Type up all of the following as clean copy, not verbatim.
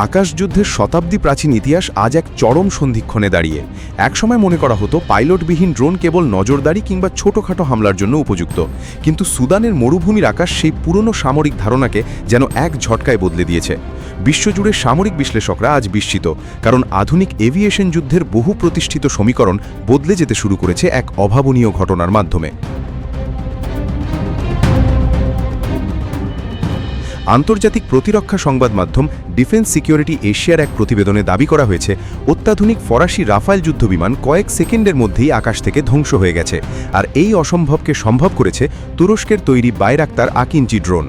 আকাশযুদ্ধের শতাব্দী প্রাচীন ইতিহাস আজ এক চরম সন্ধিক্ষণে দাঁড়িয়ে। একসময় মনে করা হতো পাইলটবিহীন ড্রোন কেবল নজরদারি কিংবা ছোটখাটো হামলার জন্য উপযুক্ত, কিন্তু সুদানের মরুভূমির আকাশ সেই পুরনো সামরিক ধারণাকে যেন এক ঝটকায় বদলে দিয়েছে। বিশ্বজুড়ে সামরিক বিশ্লেষকরা আজ বিস্মিত, কারণ আধুনিক এভিয়েশন যুদ্ধের বহু প্রতিষ্ঠিত সমীকরণ বদলে যেতে শুরু করেছে এক অভাবনীয় ঘটনার মাধ্যমে। আন্তর্জাতিক প্রতিরক্ষা সংবাদ মাধ্যম ডিফেন্স সিকিউরিটি এশিয়ার এক প্রতিবেদনে দাবি করা হয়েছে, অত্যাধুনিক ফরাসি রাফায়েল যুদ্ধবিমান কয়েক সেকেন্ডের মধ্যেই আকাশ থেকে ধ্বংস হয়ে গেছে, আর এই অসম্ভবকে সম্ভব করেছে তুরস্কের তৈরি বাইরাক্তার আকিঞ্চি ড্রোন।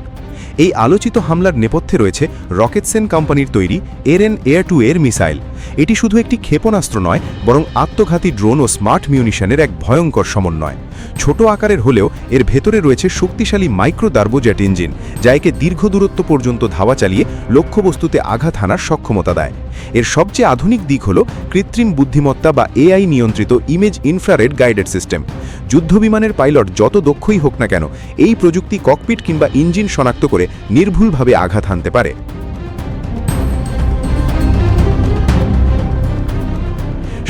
এই আলোচিত হামলার নেপথ্যে রয়েছে রকেটসেন কোম্পানির তৈরি এরেন এয়ার টু এয়ার মিসাইল। এটি শুধু একটি ক্ষেপণাস্ত্র নয়, বরং আত্মঘাতী ড্রোন ও স্মার্ট মিউনিশনের এক ভয়ঙ্কর সমন্বয়। ছোট আকারের হলেও এর ভেতরে রয়েছে শক্তিশালী মাইক্রো টার্বোজেট ইঞ্জিন, যা একে দীর্ঘ দূরত্ব পর্যন্ত ধাওয়া চালিয়ে লক্ষ্যবস্তুতে আঘাত হানার সক্ষমতা দেয়। এর সবচেয়ে আধুনিক দিক হল কৃত্রিম বুদ্ধিমত্তা বা এআই নিয়ন্ত্রিত ইমেজ ইনফ্রারেড গাইডেড সিস্টেম। যুদ্ধবিমানের পাইলট যত দক্ষই হোক না কেন, এই প্রযুক্তি ককপিট কিংবা ইঞ্জিন শনাক্ত করে নির্ভুলভাবে আঘাত হানতে পারে।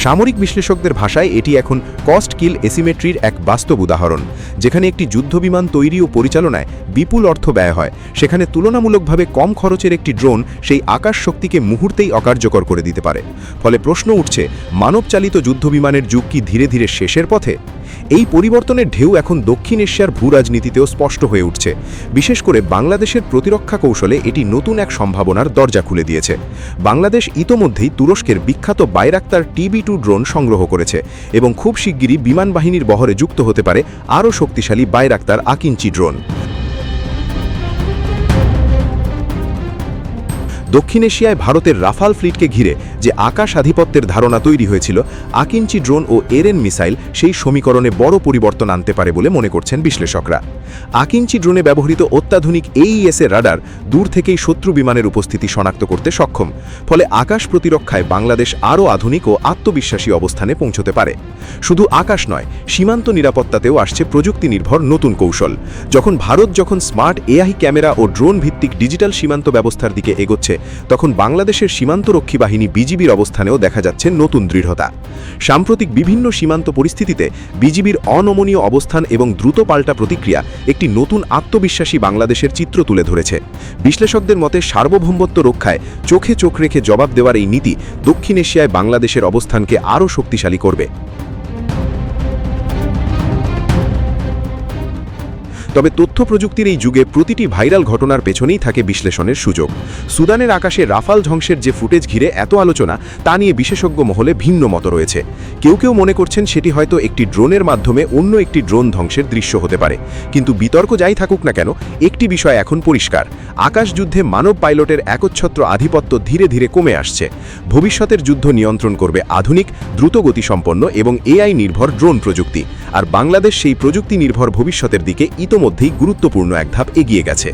সামরিক বিশ্লেষকদের ভাষায় এটি এখন কস্ট কিল এসিমেট্রির এক বাস্তব উদাহরণ। যেখানে একটি যুদ্ধবিমান তৈরি ও পরিচালনায় বিপুল অর্থ ব্যয় হয়, সেখানে তুলনামূলকভাবে কম খরচের একটি ড্রোন সেই আকাশ শক্তিকে মুহূর্তেই অকার্যকর করে দিতে পারে। ফলে প্রশ্ন উঠছে, মানবচালিত যুদ্ধবিমানের যুগ কি ধীরে ধীরে শেষের পথে? এই পরিবর্তনের ঢেউ এখন দক্ষিণ এশিয়ার ভূরাজনীতিতেও স্পষ্ট হয়ে উঠছে। বিশেষ করে বাংলাদেশের প্রতিরক্ষা কৌশলে এটি নতুন এক সম্ভাবনার দরজা খুলে দিয়েছে। বাংলাদেশ ইতোমধ্যেই তুরস্কের বিখ্যাত বাইরাক্তার TB2 ড্রোন সংগ্রহ করেছে এবং খুব শিগগিরই বিমান বাহিনীর বহরে যুক্ত হতে পারে আরও শক্তিশালী বাইরাক্তার আকিঞ্চি ড্রোন। দক্ষিণ এশিয়ায় ভারতের রাফাল ফ্লিটকে ঘিরে যে আকাশ আধিপত্যের ধারণা তৈরি হয়েছিল, আকিঞ্চি ড্রোন ও এরেন মিসাইল সেই সমীকরণে বড় পরিবর্তন আনতে পারে বলে মনে করছেন বিশ্লেষকরা। আকিঞ্চি ড্রোনে ব্যবহৃত অত্যাধুনিক AES রাডার দূর থেকেই শত্রু বিমানের উপস্থিতি শনাক্ত করতে সক্ষম। ফলে আকাশ প্রতিরক্ষায় বাংলাদেশ আরও আধুনিক ও আত্মবিশ্বাসী অবস্থানে পৌঁছতে পারে। শুধু আকাশ নয়, সীমান্ত নিরাপত্তাতেও আসছে প্রযুক্তি নির্ভর নতুন কৌশল। ভারত যখন স্মার্ট AI ক্যামেরা ও ড্রোন ভিত্তিক ডিজিটাল সীমান্ত ব্যবস্থার দিকে এগোচ্ছে, তখন বাংলাদেশের সীমান্তরক্ষী বাহিনী বিজিবির অবস্থানেও দেখা যাচ্ছে নতুন দৃঢ়তা। সাম্প্রতিক বিভিন্ন সীমান্ত পরিস্থিতিতে বিজিবির অনমনীয় অবস্থান এবং দ্রুত পাল্টা প্রতিক্রিয়া একটি নতুন আত্মবিশ্বাসী বাংলাদেশের চিত্র তুলে ধরেছে। বিশ্লেষকদের মতে সার্বভৌমত্ব রক্ষায় চোখে চোখ রেখে জবাব দেওয়ার এই নীতি দক্ষিণ এশিয়ায় বাংলাদেশের অবস্থানকে আরও শক্তিশালী করবে। তবে তথ্য প্রযুক্তির এই যুগে প্রতিটি ভাইরাল ঘটনার পেছনেই থাকে বিশ্লেষণের সুযোগ। সুদানের আকাশে রাফাল ধ্বংসের যে ফুটেজ ঘিরে এত আলোচনা, তা নিয়ে বিশেষজ্ঞ মহলে ভিন্ন মত রয়েছে। কেউ মনে করছেন সেটি হয়তো একটি ড্রোনের মাধ্যমে অন্য একটি ড্রোন ধ্বংসের দৃশ্য হতে পারে। কিন্তু বিতর্ক যাই থাকুক না কেন, একটি বিষয় এখন পরিষ্কার, আকাশযুদ্ধে মানব পাইলটের একচ্ছত্র আধিপত্য ধীরে ধীরে কমে আসছে। ভবিষ্যতের যুদ্ধ নিয়ন্ত্রণ করবে আধুনিক, দ্রুতগতিসম্পন্ন এবং AI নির্ভর ড্রোন প্রযুক্তি। আর বাংলাদেশ সেই প্রযুক্তি নির্ভর ভবিষ্যতের দিকে ইতোমধ্যেই গুরুত্বপূর্ণ এক ধাপ এগিয়ে গেছে।